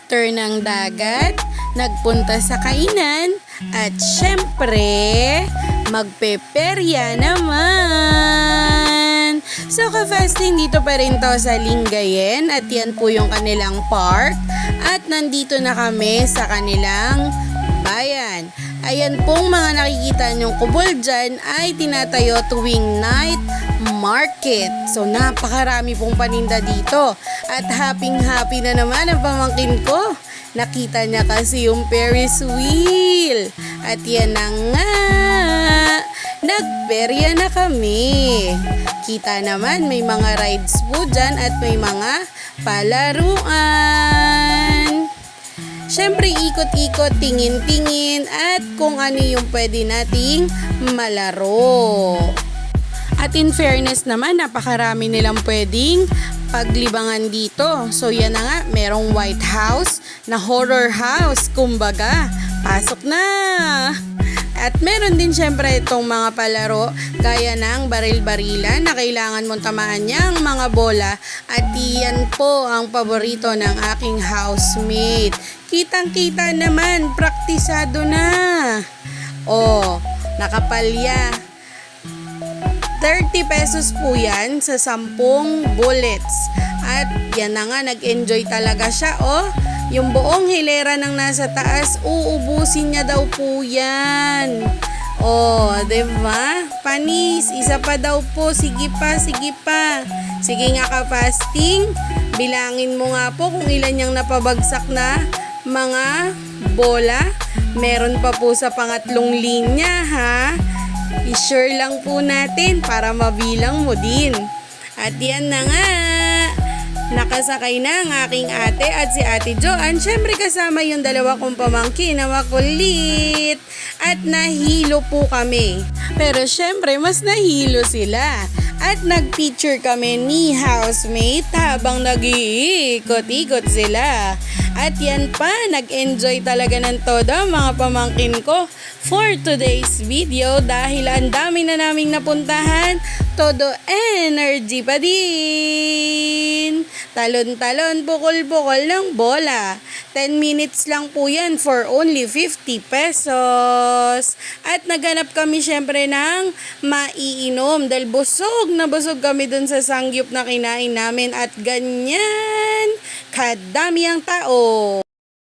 after ng dagat, nagpunta sa kainan, at syempre, magpeperya naman. So, ka-fasting, dito pa rin to sa Lingayen at yan po yung kanilang park. At nandito na kami sa kanilang bayan. Ayan pong mga nakikita nyong kubol dyan ay tinatayo tuwing night market. So, napakarami pong paninda dito. At happy na naman ang pamangkin ko. Nakita niya kasi yung Ferris wheel. At yan na nga. Nagperya na kami. Kita naman may mga rides po dyan at may mga palaruan. Siyempre, ikot-ikot, tingin-tingin, at kung ano yung pwede nating malaro. At in fairness naman, napakarami nilang pwedeng paglibangan dito. So, yan na nga, merong White House na horror house. Kumbaga, pasok na! At meron din syempre itong mga palaro gaya ng baril-barilan na kailangan mong tamaan niya ang mga bola. At iyan po ang paborito ng aking housemate. Kitang-kita naman, praktisado na. Oh, nakapalya. 30 pesos po yan sa 10 bullets. At yan na nga, nag-enjoy talaga siya. Oh, yung buong hilera ng nasa taas, uubusin niya daw po yan. Oh, diba? Panis, isa pa daw po. Sige pa, sige pa. Sige nga ka-fasting. Bilangin mo nga po kung ilan yung napabagsak na mga bola. Meron pa po sa pangatlong linya, ha? I-share lang po natin para mabilang mo din. At yan na nga. Nakasakay na ang aking ate at si Ate Joanne. Siyempre kasama yung dalawa kong pamangkin na makulit. At nahilo po kami. Pero siyempre mas nahilo sila. At nag-picture kami ni housemate habang nag-iikot-ikot sila. At yan pa, nag-enjoy talaga ng todo mga pamangkin ko for today's video dahil ang dami na naming napuntahan. Todo energy pa din. Talon-talon, bukol-bukol ng bola. 10 minutes lang po yan for only 50 pesos. At naghanap kami syempre ng maiinom dahil busog na busog kami dun sa sangyup na kinain namin at ganyan kadami ang tao.